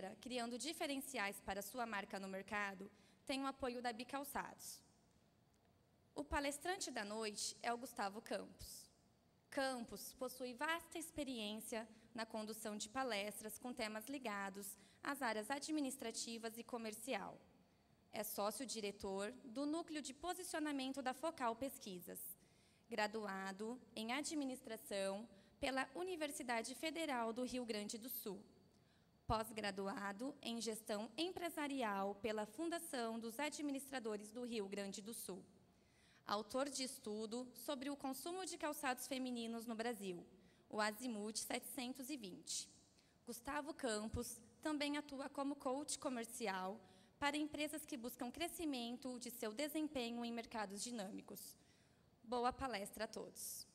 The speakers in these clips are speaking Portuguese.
palestra, criando diferenciais para sua marca no mercado, tem o apoio da Bicalçados. O palestrante da noite é o Gustavo Campos. Campos possui vasta experiência na condução de palestras com temas ligados às áreas administrativas e comercial. É sócio-diretor do Núcleo de Posicionamento da Focal Pesquisas, graduado em Administração pela Universidade Federal do Rio Grande do Sul, pós-graduado em Gestão Empresarial pela Fundação dos Administradores do Rio Grande do Sul, autor de estudo sobre o consumo de calçados femininos no Brasil, o Azimuth 720. Gustavo Campos também atua como coach comercial para empresas que buscam crescimento de seu desempenho em mercados dinâmicos. Boa palestra a todos.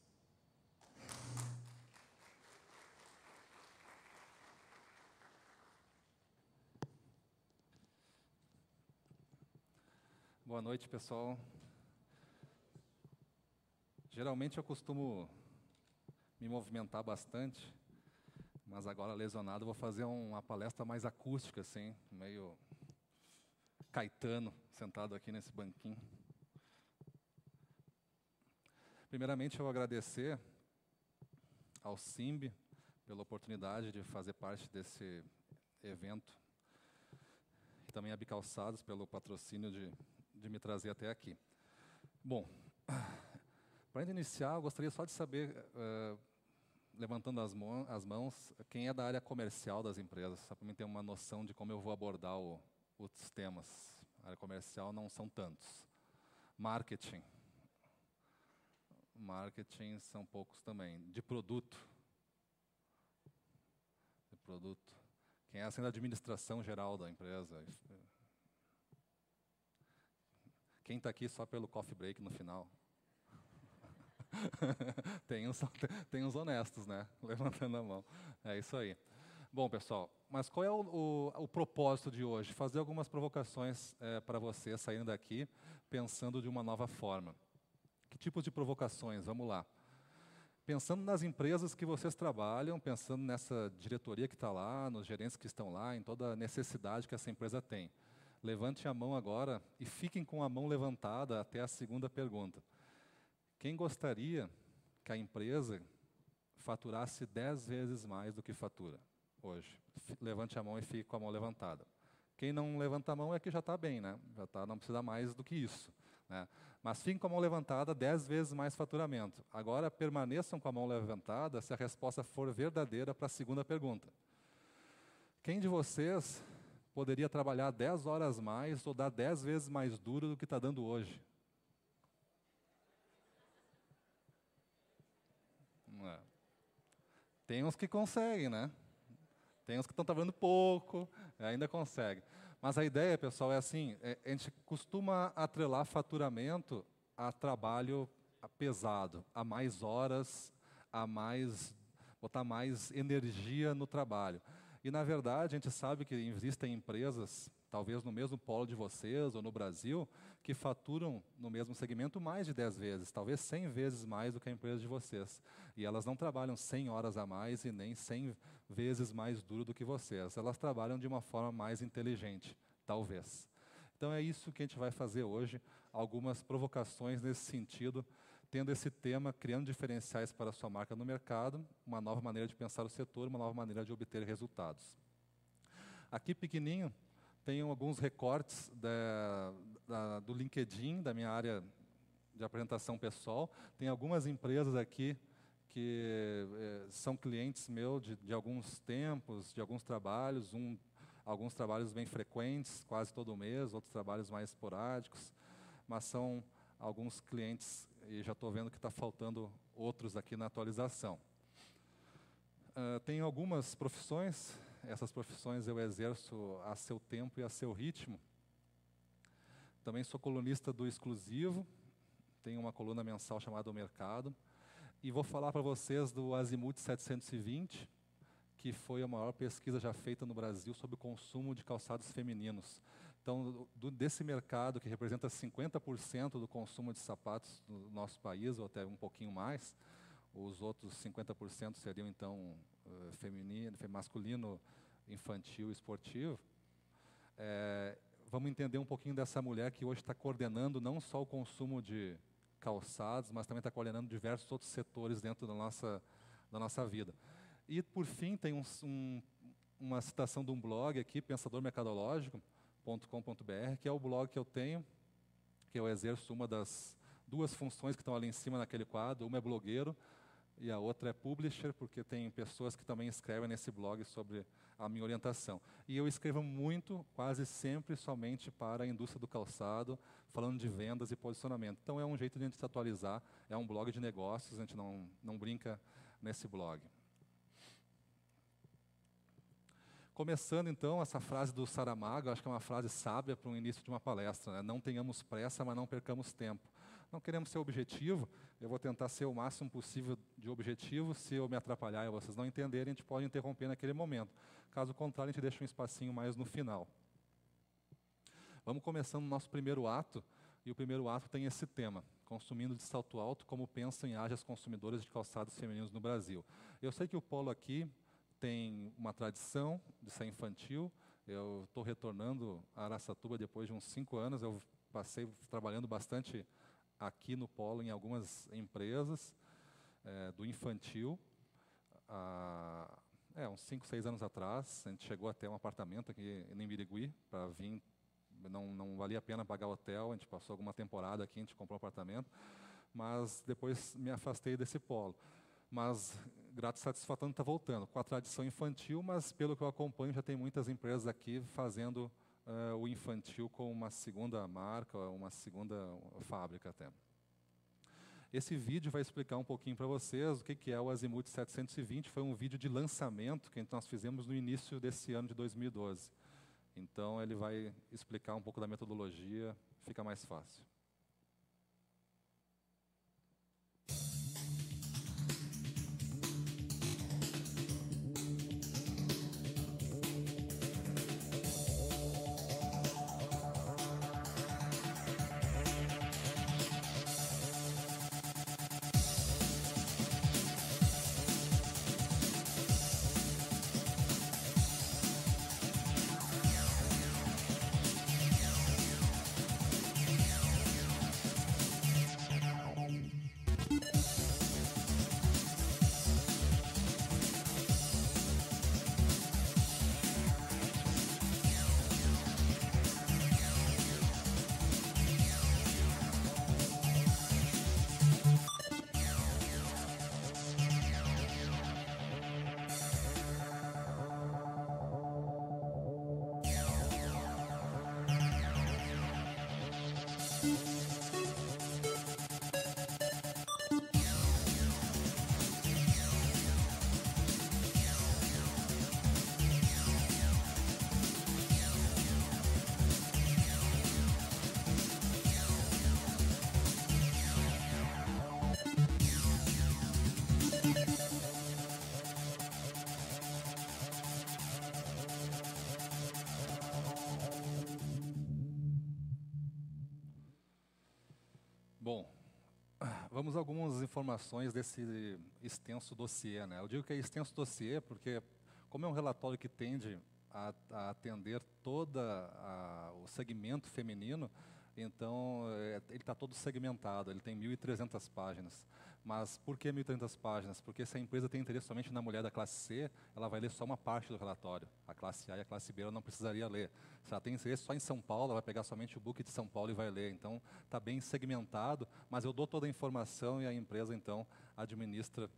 Boa noite, pessoal. Geralmente eu costumo me movimentar bastante, mas agora lesionado vou fazer uma palestra mais acústica, assim, meio Caetano, sentado aqui nesse banquinho. Primeiramente, eu vou agradecer ao SIMB pela oportunidade de fazer parte desse evento e também a Bicalçados pelo patrocínio de me trazer até aqui. Bom, para iniciar, eu gostaria só de saber, levantando as mãos, quem é da área comercial das empresas, só para mim ter uma noção de como eu vou abordar os temas. A área comercial não são tantos. Marketing. Marketing são poucos também. De produto. De produto. Quem é assim da administração geral da empresa? Quem está aqui só pelo coffee break no final? Tem uns honestos, né? Levantando a mão. É isso aí. Bom, pessoal, mas qual é o propósito de hoje? Fazer algumas provocações para vocês saindo daqui, pensando de uma nova forma. Que tipos de provocações? Vamos lá. Pensando nas empresas que vocês trabalham, pensando nessa diretoria que está lá, nos gerentes que estão lá, em toda a necessidade que essa empresa tem. Levante a mão agora e fiquem com a mão levantada até a segunda pergunta. Quem gostaria que a empresa faturasse 10 vezes mais do que fatura hoje? Levante a mão e fique com a mão levantada. Quem não levanta a mão é que já está bem, né? Já tá, não precisa mais do que isso, né? Mas fiquem com a mão levantada, 10 vezes mais faturamento. Agora permaneçam com a mão levantada se a resposta for verdadeira para a segunda pergunta. Quem de vocês poderia trabalhar 10 horas mais ou dar 10 vezes mais duro do que está dando hoje? Não é. Tem uns que conseguem, né? Tem uns que estão trabalhando pouco, ainda conseguem. Mas a ideia, pessoal, é assim, a gente costuma atrelar faturamento a trabalho pesado, a mais horas, botar mais energia no trabalho. E, na verdade, a gente sabe que existem empresas, talvez no mesmo polo de vocês ou no Brasil, que faturam no mesmo segmento mais de 10 vezes, talvez 100 vezes mais do que a empresa de vocês. E elas não trabalham 100 horas a mais e nem 100 vezes mais duro do que vocês. Elas trabalham de uma forma mais inteligente, talvez. Então é isso que a gente vai fazer hoje, algumas provocações nesse sentido, tendo esse tema, criando diferenciais para a sua marca no mercado, uma nova maneira de pensar o setor, uma nova maneira de obter resultados. Aqui pequenininho, tenho alguns recortes do LinkedIn, da minha área de apresentação pessoal. Tem algumas empresas aqui que são clientes meus de alguns tempos, de alguns trabalhos, alguns trabalhos bem frequentes, quase todo mês, outros trabalhos mais esporádicos, mas são alguns clientes, e já estou vendo que está faltando outros aqui na atualização. Tenho algumas profissões, essas profissões eu exerço a seu tempo e a seu ritmo. Também sou colunista do Exclusivo, tenho uma coluna mensal chamada O Mercado, e vou falar para vocês do Azimuth 720, que foi a maior pesquisa já feita no Brasil sobre o consumo de calçados femininos. Então, desse mercado, que representa 50% do consumo de sapatos no nosso país, ou até um pouquinho mais, os outros 50% seriam, então, feminino, masculino, infantil e esportivo, vamos entender um pouquinho dessa mulher que hoje está coordenando não só o consumo de calçados, mas também está coordenando diversos outros setores dentro da nossa vida. E, por fim, tem uma citação de um blog aqui, pensadormercadológico.com.br, que é o blog que eu tenho, que eu exerço uma das duas funções que estão ali em cima naquele quadro. Uma é blogueiro e a outra é publisher, porque tem pessoas que também escrevem nesse blog sobre a minha orientação. E eu escrevo muito, quase sempre, somente para a indústria do calçado, falando de vendas e posicionamento. Então, é um jeito de a gente se atualizar, é um blog de negócios, a gente não brinca nesse blog. Começando, então, essa frase do Saramago, acho que é uma frase sábia para o início de uma palestra, né? Não tenhamos pressa, mas não percamos tempo. Não queremos ser objetivo, eu vou tentar ser o máximo possível de objetivo. Se eu me atrapalhar e vocês não entenderem, a gente pode interromper naquele momento. Caso contrário, a gente deixa um espacinho mais no final. Vamos começando o nosso primeiro ato, e o primeiro ato tem esse tema: consumindo de salto alto, como pensam e agem as consumidoras de calçados femininos no Brasil. Eu sei que o polo aqui tem uma tradição de ser infantil. Eu estou retornando a Araçatuba depois de uns 5 anos. Eu passei trabalhando bastante aqui no polo, em algumas empresas do infantil. Uns 5, 6 anos atrás, a gente chegou até um apartamento aqui em Birigui para vir. Não valia a pena pagar hotel, a gente passou alguma temporada aqui, a gente comprou um apartamento, mas depois me afastei desse polo. Mas, grato e satisfatório, está voltando com a tradição infantil, mas, pelo que eu acompanho, já tem muitas empresas aqui fazendo o infantil com uma segunda marca, uma segunda fábrica até. Esse vídeo vai explicar um pouquinho para vocês o que é o Azimuth 720. Foi um vídeo de lançamento que nós fizemos no início desse ano de 2012. Então, ele vai explicar um pouco da metodologia, fica mais fácil. Bom, vamos a algumas informações desse extenso dossiê, né? Eu digo que é extenso dossiê porque, como é um relatório que tende a atender todo o segmento feminino, então ele está todo segmentado, ele tem 1.300 páginas. Mas por que 1.300 páginas? Porque se a empresa tem interesse somente na mulher da classe C, ela vai ler só uma parte do relatório. A classe A e a classe B ela não precisaria ler. Se ela tem interesse só em São Paulo, ela vai pegar somente o book de São Paulo e vai ler. Então, está bem segmentado, mas eu dou toda a informação e a empresa, então, administra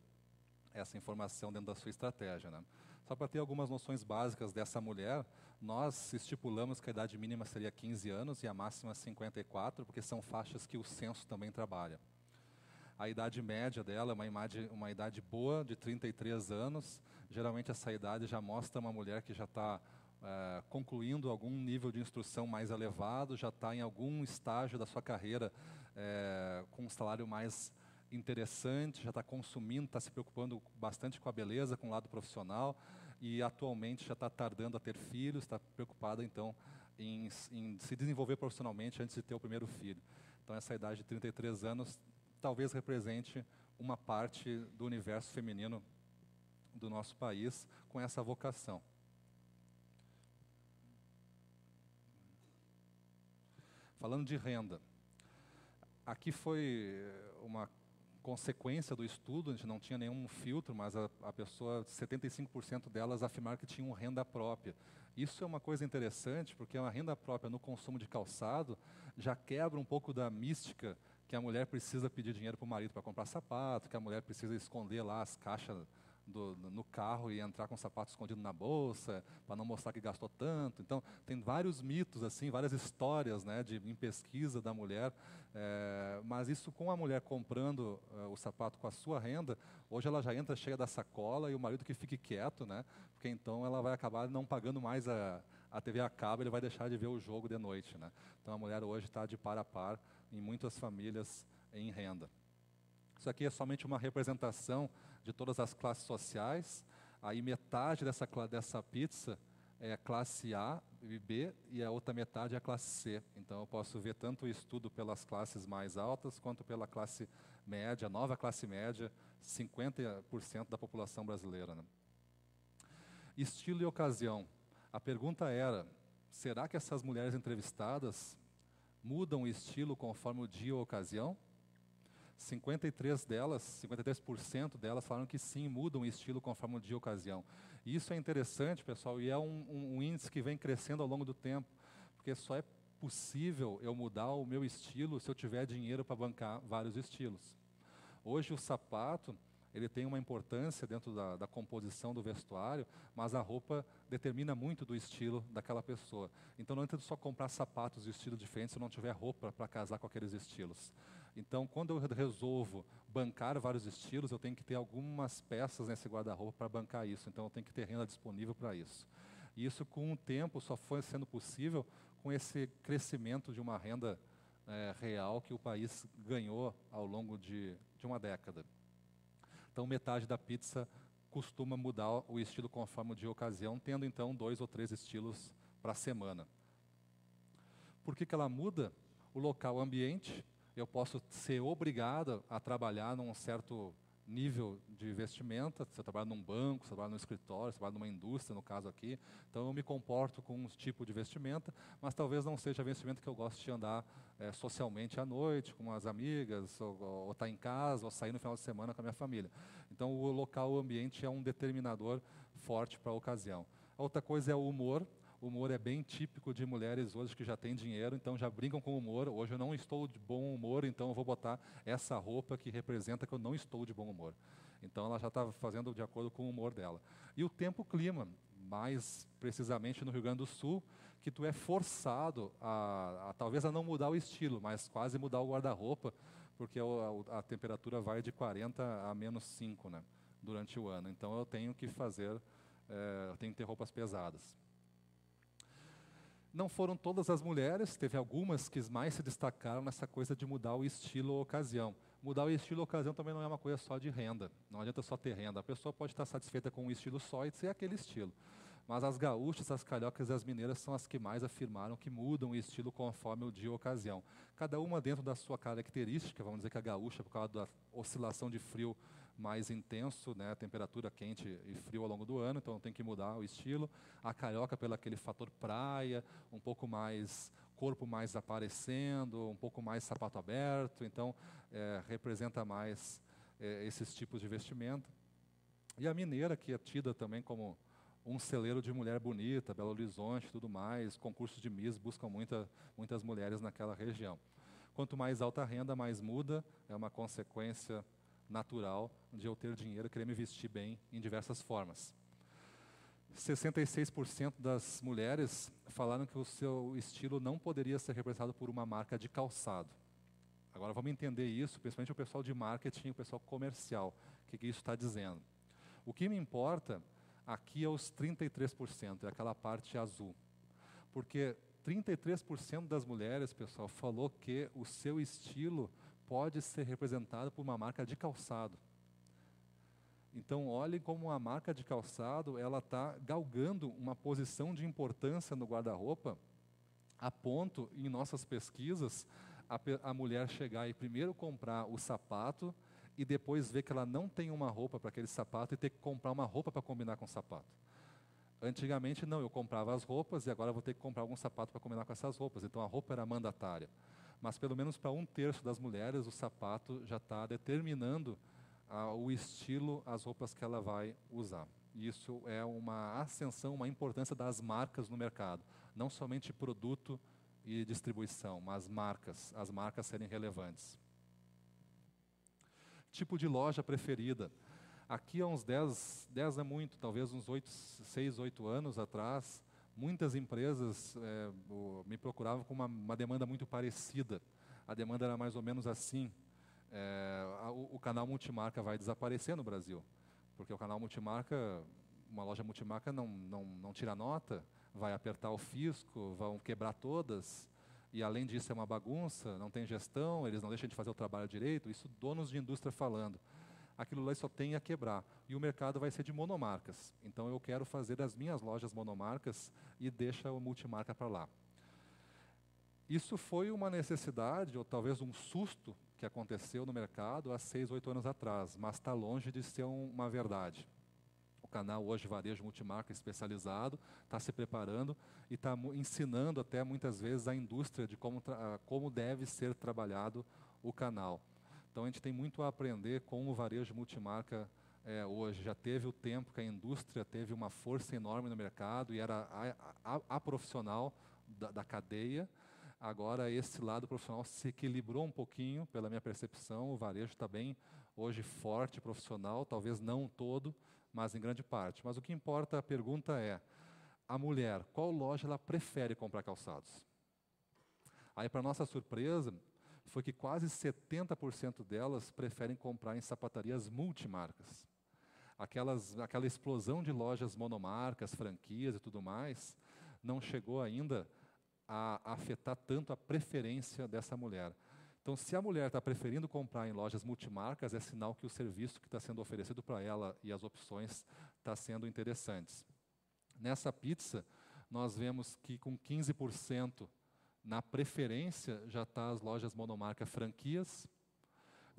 essa informação dentro da sua estratégia, né? Só para ter algumas noções básicas dessa mulher, nós estipulamos que a idade mínima seria 15 anos e a máxima 54, porque são faixas que o censo também trabalha. A idade média dela é uma idade boa, de 33 anos. Geralmente essa idade já mostra uma mulher que já está concluindo algum nível de instrução mais elevado, já está em algum estágio da sua carreira com um salário mais interessante, já está consumindo, está se preocupando bastante com a beleza, com o lado profissional, e atualmente já está tardando a ter filhos, está preocupada então em se desenvolver profissionalmente antes de ter o primeiro filho. Então essa idade de 33 anos talvez represente uma parte do universo feminino do nosso país com essa vocação. Falando de renda, aqui foi uma consequência do estudo, a gente não tinha nenhum filtro, mas a pessoa, 75% delas afirmaram que tinham renda própria. Isso é uma coisa interessante, porque uma renda própria no consumo de calçado já quebra um pouco da mística que a mulher precisa pedir dinheiro para o marido para comprar sapato, que a mulher precisa esconder lá as caixas no carro e entrar com o sapato escondido na bolsa, para não mostrar que gastou tanto. Então, tem vários mitos, assim, várias histórias, né, em pesquisa da mulher, mas isso com a mulher comprando o sapato com a sua renda, hoje ela já entra cheia da sacola e o marido que fique quieto, né, porque então ela vai acabar não pagando mais a TV a cabo, ele vai deixar de ver o jogo de noite, né. Então, a mulher hoje está de par a par em muitas famílias em renda. Isso aqui é somente uma representação de todas as classes sociais. Aí metade dessa pizza é a classe A e B, e a outra metade é a classe C. Então eu posso ver tanto o estudo pelas classes mais altas, quanto pela classe média, nova classe média, 50% da população brasileira, né? Estilo e ocasião. A pergunta era, será que essas mulheres entrevistadas mudam o estilo conforme o dia ou a ocasião? 53% delas falaram que sim, mudam o estilo conforme o dia e a ocasião. E isso é interessante, pessoal, e é um índice que vem crescendo ao longo do tempo, porque só é possível eu mudar o meu estilo se eu tiver dinheiro para bancar vários estilos. Hoje o sapato, ele tem uma importância dentro da composição do vestuário, mas a roupa determina muito do estilo daquela pessoa. Então não adianta só comprar sapatos de estilos diferentes se eu não tiver roupa para casar com aqueles estilos. Então, quando eu resolvo bancar vários estilos, eu tenho que ter algumas peças nesse guarda-roupa para bancar isso. Então, eu tenho que ter renda disponível para isso. E isso, com o tempo, só foi sendo possível com esse crescimento de uma renda real que o país ganhou ao longo de uma década. Então, metade da pizza costuma mudar o estilo conforme o dia e a ocasião, tendo, então, 2 ou 3 estilos para a semana. Por que ela muda? O local, o ambiente. Eu posso ser obrigado a trabalhar num certo nível de vestimenta, se eu trabalho num banco, se eu trabalho num escritório, se eu trabalho numa indústria, no caso aqui, então eu me comporto com um tipo de vestimenta, mas talvez não seja vestimenta que eu gosto de andar socialmente à noite, com as amigas, ou estar em casa, ou sair no final de semana com a minha família. Então o local, o ambiente é um determinador forte para a ocasião. A outra coisa é o humor. O humor é bem típico de mulheres hoje que já têm dinheiro, então já brincam com o humor. Hoje eu não estou de bom humor, então eu vou botar essa roupa que representa que eu não estou de bom humor. Então ela já está fazendo de acordo com o humor dela. E o tempo, clima, mais precisamente no Rio Grande do Sul, que tu é forçado talvez a não mudar o estilo, mas quase mudar o guarda-roupa, porque a temperatura vai de 40 a -5, né, durante o ano. Então eu tenho que eu tenho que ter roupas pesadas. Não foram todas as mulheres, teve algumas que mais se destacaram nessa coisa de mudar o estilo ou ocasião. Mudar o estilo ou ocasião também não é uma coisa só de renda, não adianta só ter renda. A pessoa pode estar satisfeita com um estilo só e ser aquele estilo. Mas as gaúchas, as cariocas e as mineiras são as que mais afirmaram que mudam o estilo conforme o dia e a ocasião. Cada uma dentro da sua característica, vamos dizer que a gaúcha, por causa da oscilação de frio mais intenso, né, temperatura quente e frio ao longo do ano, então tem que mudar o estilo. A carioca pelo aquele fator praia, um pouco mais corpo mais aparecendo, um pouco mais sapato aberto, então representa mais esses tipos de vestimenta. E a mineira, que é tida também como um celeiro de mulher bonita, Belo Horizonte, tudo mais, concursos de Miss buscam muitas mulheres naquela região. Quanto mais alta a renda, mais muda, é uma consequência natural de eu ter dinheiro e querer me vestir bem em diversas formas. 66% das mulheres falaram que o seu estilo não poderia ser representado por uma marca de calçado. Agora vamos entender isso, principalmente o pessoal de marketing, o pessoal comercial, o que isso está dizendo. O que me importa aqui é os 33%, é aquela parte azul. Porque 33% das mulheres, pessoal, falou que o seu estilo pode ser representado por uma marca de calçado. Então, olhem como a marca de calçado ela está galgando uma posição de importância no guarda-roupa, a ponto, em nossas pesquisas, a mulher chegar e primeiro comprar o sapato e depois ver que ela não tem uma roupa para aquele sapato e ter que comprar uma roupa para combinar com o sapato. Antigamente, não, eu comprava as roupas e agora vou ter que comprar algum sapato para combinar com essas roupas. Então, a roupa era mandatária. Mas, pelo menos para 1/3 das mulheres, o sapato já está determinando o estilo, as roupas que ela vai usar. E isso é uma ascensão, uma importância das marcas no mercado. Não somente produto e distribuição, mas marcas, as marcas serem relevantes. Tipo de loja preferida. Aqui há uns 10 é muito, talvez uns 6, 8 anos atrás, muitas empresas me procuravam com uma demanda muito parecida. A demanda era mais ou menos assim: o canal multimarca vai desaparecer no Brasil, porque o canal multimarca, uma loja multimarca não tira nota, vai apertar o fisco, vão quebrar todas, e além disso é uma bagunça, não tem gestão, eles não deixam de fazer o trabalho direito, isso donos de indústria falando. Aquilo lá só tem a quebrar. E o mercado vai ser de monomarcas. Então, eu quero fazer as minhas lojas monomarcas e deixa o multimarca para lá. Isso foi uma necessidade, ou talvez um susto, que aconteceu no mercado há 6, 8 anos atrás, mas está longe de ser uma verdade. O canal hoje, Varejo Multimarca especializado, está se preparando e está ensinando até muitas vezes a indústria de como deve ser trabalhado o canal. Então, a gente tem muito a aprender com o varejo multimarca hoje. Já teve o tempo que a indústria teve uma força enorme no mercado e era a profissional da cadeia. Agora, esse lado profissional se equilibrou um pouquinho, pela minha percepção. O varejo está bem, hoje, forte, profissional, talvez não todo, mas em grande parte. Mas o que importa, a pergunta é, a mulher, qual loja ela prefere comprar calçados? Aí, para nossa surpresa, foi que quase 70% delas preferem comprar em sapatarias multimarcas. Aquela explosão de lojas monomarcas, franquias e tudo mais, não chegou ainda a afetar tanto a preferência dessa mulher. Então, se a mulher está preferindo comprar em lojas multimarcas, é sinal que o serviço que está sendo oferecido para ela e as opções estão sendo interessantes. Nessa pizza, nós vemos que com 15%, na preferência, já está as lojas monomarca franquias.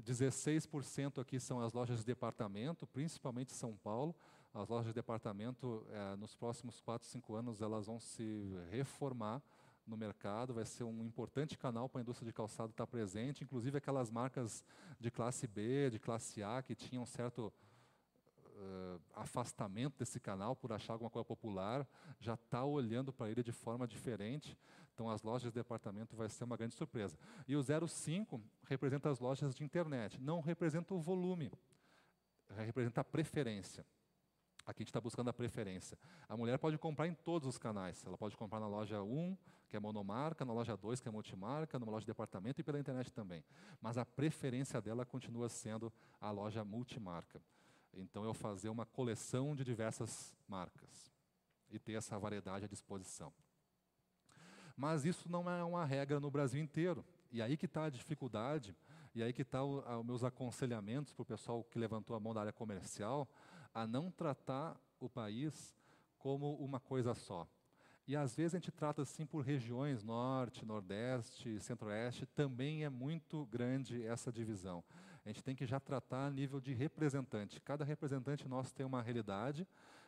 16% aqui são as lojas de departamento, principalmente São Paulo. As lojas de departamento, nos próximos 4, 5 anos, elas vão se reformar no mercado. Vai ser um importante canal para a indústria de calçado estar presente. Inclusive, aquelas marcas de classe B, de classe A, que tinham certo afastamento desse canal por achar alguma coisa popular, já está olhando para ele de forma diferente. Então, as lojas de departamento vai ser uma grande surpresa. E o 0,5 representa as lojas de internet. Não representa o volume, representa a preferência. Aqui a gente está buscando a preferência. A mulher pode comprar em todos os canais. Ela pode comprar na loja 1, que é monomarca, na loja 2, que é multimarca, numa loja de departamento e pela internet também. Mas a preferência dela continua sendo a loja multimarca. Então, eu fazer uma coleção de diversas marcas e ter essa variedade à disposição. Mas isso não é uma regra no Brasil inteiro. E aí que está a dificuldade, e aí que estão os meus aconselhamentos para o pessoal que levantou a mão da área comercial, a não tratar o país como uma coisa só. E às vezes a gente trata assim por regiões, norte, nordeste, centro-oeste, também é muito grande essa divisão. A gente tem que já tratar a nível de representante. Cada representante nosso tem uma realidade,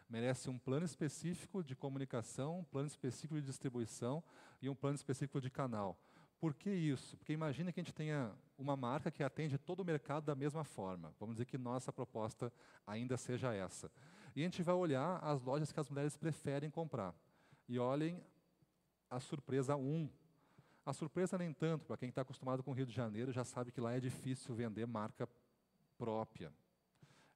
merece um plano específico de comunicação, um plano específico de distribuição e um plano específico de canal. Por que isso? Porque imagine que a gente tenha uma marca que atende todo o mercado da mesma forma. Vamos dizer que nossa proposta ainda seja essa. E a gente vai olhar as lojas que as mulheres preferem comprar. E olhem a surpresa 1. A surpresa nem tanto, para quem está acostumado com o Rio de Janeiro, já sabe que lá é difícil vender marca própria.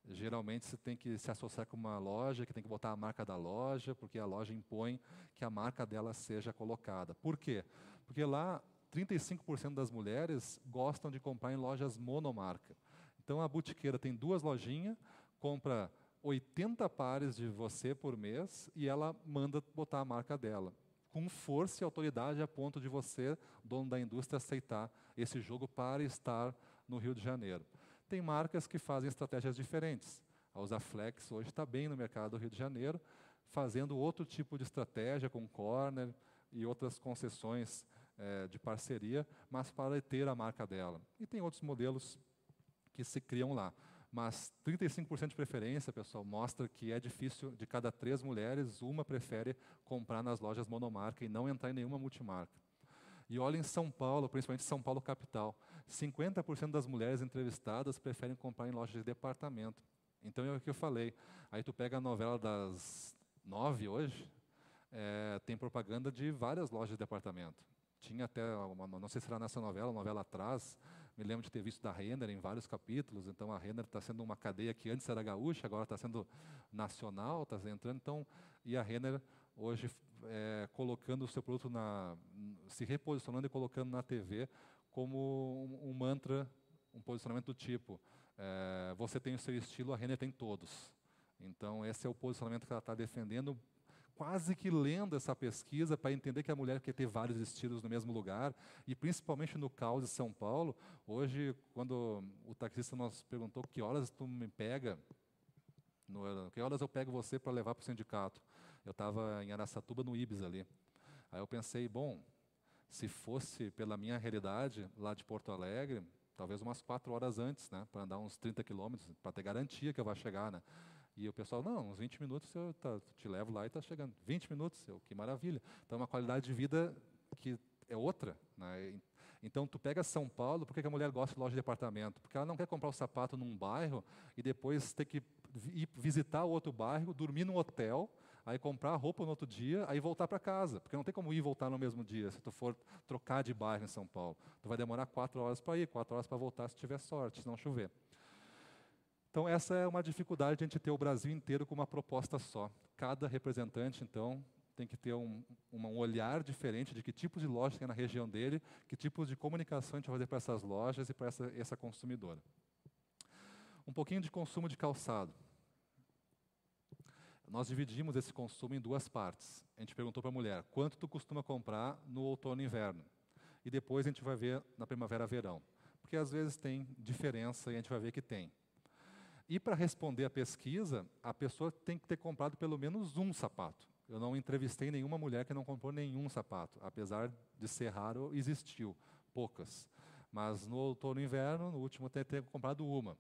Geralmente você tem que se associar com uma loja, que tem que botar a marca da loja, porque a loja impõe que a marca dela seja colocada. Por quê? Porque lá 35% das mulheres gostam de comprar em lojas monomarca. Então a boutiqueira tem 2 lojinhas, compra 80 pares de você por mês e ela manda botar a marca dela, com força e autoridade a ponto de você, dono da indústria, aceitar esse jogo para estar no Rio de Janeiro. Tem marcas que fazem estratégias diferentes. A Usaflex hoje está bem no mercado do Rio de Janeiro, fazendo outro tipo de estratégia com corner e outras concessões de parceria, mas para ter a marca dela. E tem outros modelos que se criam lá. Mas 35% de preferência, pessoal, mostra que é difícil, de cada 3 mulheres, uma prefere comprar nas lojas monomarca e não entrar em nenhuma multimarca. E olha em São Paulo, principalmente São Paulo capital, 50% das mulheres entrevistadas preferem comprar em lojas de departamento. Então é o que eu falei. Aí tu pega a novela das 9 hoje, tem propaganda de várias lojas de departamento. Tinha até, não sei se era nessa novela, uma novela atrás, me lembro de ter visto da Renner em vários capítulos. Então a Renner está sendo uma cadeia que antes era gaúcha, agora está sendo nacional, está entrando. Então, e a Renner hoje colocando o seu produto se reposicionando e colocando na TV como um mantra, um posicionamento do tipo, você tem o seu estilo, a Renner tem todos. Então esse é o posicionamento que ela está defendendo, quase que lendo essa pesquisa para entender que a mulher quer ter vários estilos no mesmo lugar, e principalmente no caos de São Paulo. Hoje, quando o taxista nos perguntou que horas tu me pega, que horas eu pego você para levar para o sindicato, eu estava em Araçatuba, no Ibis ali. Aí eu pensei, bom, se fosse pela minha realidade, lá de Porto Alegre, talvez umas 4 horas antes, né, para andar uns 30 quilômetros, para ter garantia que eu vou chegar, né. E o pessoal, não, uns 20 minutos eu te levo lá e está chegando. 20 minutos, que maravilha. Então, é uma qualidade de vida que é outra, né. Então, tu pega São Paulo, por que a mulher gosta de loja de departamento? Porque ela não quer comprar o sapato num bairro e depois ter que ir visitar o outro bairro, dormir num hotel, aí comprar a roupa no outro dia, aí voltar para casa. Porque não tem como ir e voltar no mesmo dia, se tu for trocar de bairro em São Paulo. Tu vai demorar 4 horas para ir, 4 horas para voltar, se tiver sorte, se não chover. Então, essa é uma dificuldade de a gente ter o Brasil inteiro com uma proposta só. Cada representante, então, tem que ter um olhar diferente de que tipo de loja tem na região dele, que tipo de comunicação a gente vai fazer para essas lojas e para essa consumidora. Um pouquinho de consumo de calçado. Nós dividimos esse consumo em 2 partes. A gente perguntou para a mulher, quanto tu costuma comprar no outono e inverno? E depois a gente vai ver na primavera-verão. Porque às vezes tem diferença e a gente vai ver que tem. E para responder a pesquisa, a pessoa tem que ter comprado pelo menos um sapato. Eu não entrevistei nenhuma mulher que não comprou nenhum sapato. Apesar de ser raro, existiu, poucas. Mas no outono e inverno, no último, tem que ter comprado uma.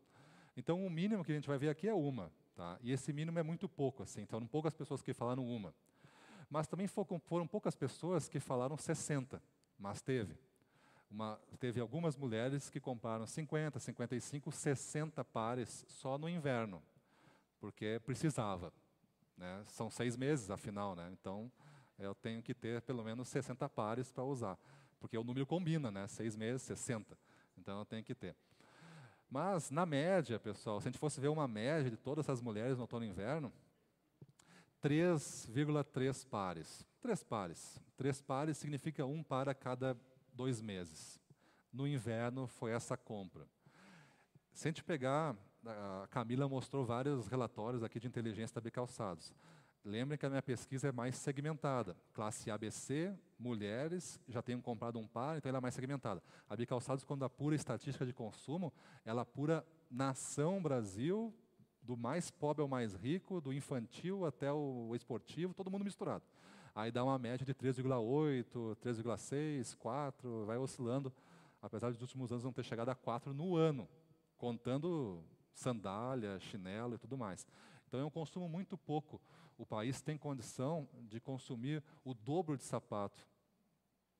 Então, o mínimo que a gente vai ver aqui é uma. Tá? E esse mínimo é muito pouco, assim, então poucas pessoas que falaram uma. Mas também foram poucas pessoas que falaram 60, mas teve algumas mulheres que compraram 50, 55, 60 pares só no inverno, porque precisava. Né? São 6 meses, afinal, né? Então eu tenho que ter pelo menos 60 pares para usar, porque o número combina, né? 6 meses, 60, então eu tenho que ter. Mas, na média, pessoal, se a gente fosse ver uma média de todas essas mulheres no outono e inverno, 3,3 pares. 3 pares. 3 pares significa 1 par a cada 2 meses. No inverno, foi essa compra. Se a gente pegar, a Camila mostrou vários relatórios aqui de inteligência da Bicalçados. Lembrem que a minha pesquisa é mais segmentada. Classe ABC, mulheres, já tenham comprado um par, então ela é mais segmentada. A Bicalçados, quando apura estatística de consumo, ela apura nação Brasil, do mais pobre ao mais rico, do infantil até o esportivo, todo mundo misturado. Aí dá uma média de 3,8, 3,6, 4, vai oscilando, apesar dos últimos anos não ter chegado a 4 no ano, contando sandália, chinelo e tudo mais. Então é um consumo muito pouco. O país tem condição de consumir o dobro de sapato.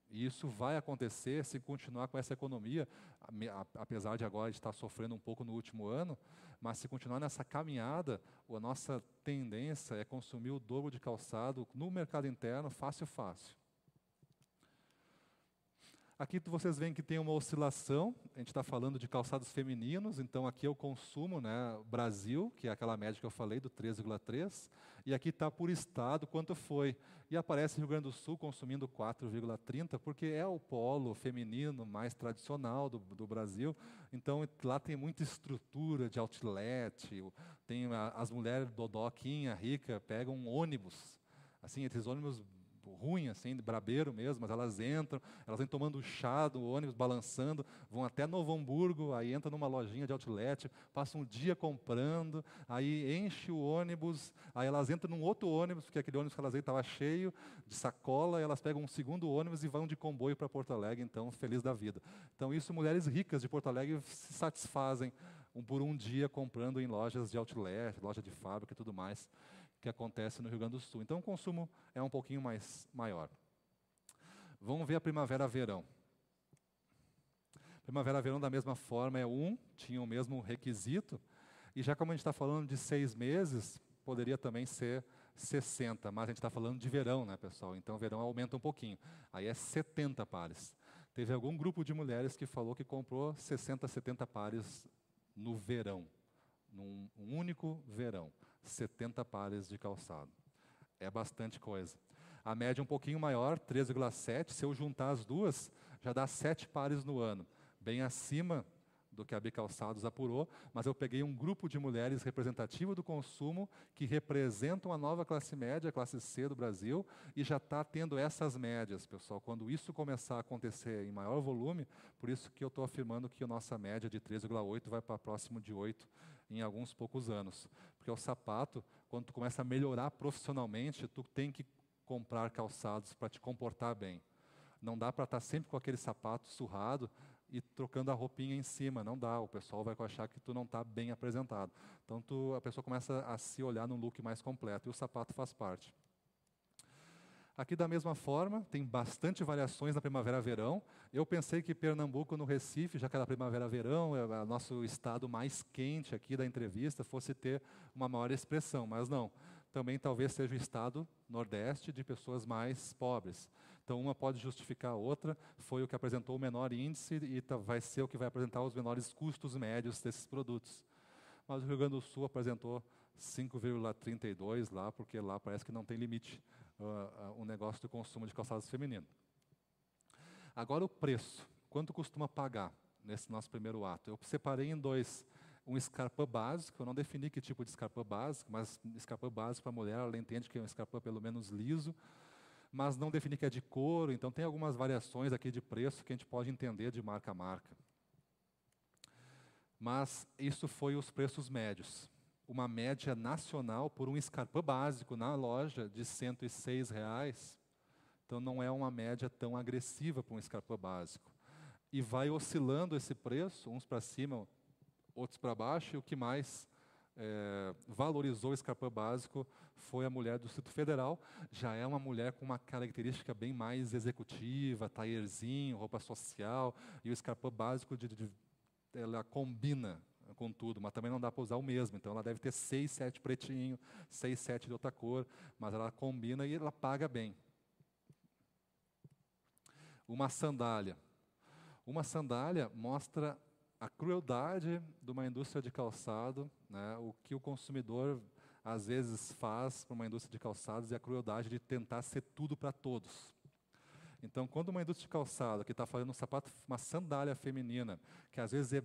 E isso vai acontecer se continuar com essa economia, apesar de agora estar sofrendo um pouco no último ano, mas se continuar nessa caminhada, a nossa tendência é consumir o dobro de calçado no mercado interno, fácil, fácil. Aqui vocês veem que tem uma oscilação, a gente está falando de calçados femininos, então aqui é o consumo, né, Brasil, que é aquela média que eu falei, do 3,3, e aqui está por estado quanto foi. E aparece Rio Grande do Sul consumindo 4,30, porque é o polo feminino mais tradicional do Brasil, então lá tem muita estrutura de outlet, tem as mulheres dodoquinha, rica, pegam um ônibus, assim, esses ônibus ruim, assim, de brabeiro mesmo, mas elas vêm tomando chá do ônibus, balançando, vão até Novo Hamburgo, aí entram numa lojinha de outlet, passam um dia comprando, aí enche o ônibus, aí elas entram num outro ônibus, porque aquele ônibus que elas estava cheio de sacola, e elas pegam um segundo ônibus e vão de comboio para Porto Alegre, então, feliz da vida. Então, isso mulheres ricas de Porto Alegre se satisfazem por um dia comprando em lojas de outlet, loja de fábrica e tudo mais, que acontece no Rio Grande do Sul. Então, o consumo é um pouquinho mais maior. Vamos ver a primavera-verão. Primavera-verão, da mesma forma, tinha o mesmo requisito, e já como a gente está falando de 6 meses, poderia também ser 60, mas a gente está falando de verão, né, pessoal? Então, o verão aumenta um pouquinho. Aí é 70 pares. Teve algum grupo de mulheres que falou que comprou 60, 70 pares no verão, num único verão. 70 pares de calçado. É bastante coisa. A média é um pouquinho maior, 3,7. Se eu juntar as duas, já dá 7 pares no ano. Bem acima do que a Bicalçados apurou, mas eu peguei um grupo de mulheres representativo do consumo que representam a nova classe média, a classe C do Brasil, e já está tendo essas médias, pessoal. Quando isso começar a acontecer em maior volume, por isso que eu estou afirmando que a nossa média de 3,8 vai para próximo de 8 em alguns poucos anos. Porque o sapato, quando tu começa a melhorar profissionalmente, tu tem que comprar calçados para te comportar bem. Não dá para estar sempre com aquele sapato surrado e trocando a roupinha em cima, não dá, o pessoal vai achar que tu não está bem apresentado. Então a pessoa começa a se olhar num look mais completo, e o sapato faz parte. Aqui da mesma forma, tem bastante variações na primavera-verão. Eu pensei que Pernambuco, no Recife, já que era primavera-verão, é o nosso estado mais quente aqui da entrevista, fosse ter uma maior expressão, mas não. Também talvez seja o estado nordeste de pessoas mais pobres. Então, uma pode justificar a outra, foi o que apresentou o menor índice e vai ser o que vai apresentar os menores custos médios desses produtos. Mas o Rio Grande do Sul apresentou 5,32 lá, porque lá parece que não tem limite o negócio do consumo de calçados feminino. Agora o preço. Quanto costuma pagar nesse nosso primeiro ato? Eu separei em dois. Um escarpã básico, eu não defini que tipo de escarpã básico, mas escarpã básico para a mulher, ela entende que é um escarpã pelo menos liso, mas não defini que é de couro, então tem algumas variações aqui de preço que a gente pode entender de marca a marca. Mas isso foi os preços médios. Uma média nacional por um escarpã básico na loja de R$ 106, então não é uma média tão agressiva para um escarpã básico. E vai oscilando esse preço, uns para cima, outros para baixo, e o que mais valorizou o escarpã básico foi a mulher do Distrito Federal. Já é uma mulher com uma característica bem mais executiva, taierzinho, roupa social, e o escarpã básico ela combina com tudo, mas também não dá para usar o mesmo. Então ela deve ter 6, 7 pretinho, 6, 7 de outra cor, mas ela combina e ela paga bem. Uma sandália. Uma sandália mostra a crueldade de uma indústria de calçado, né, o que o consumidor às vezes faz para uma indústria de calçados, e a crueldade de tentar ser tudo para todos. Então, quando uma indústria de calçado que está fazendo um sapato, uma sandália feminina, que às vezes é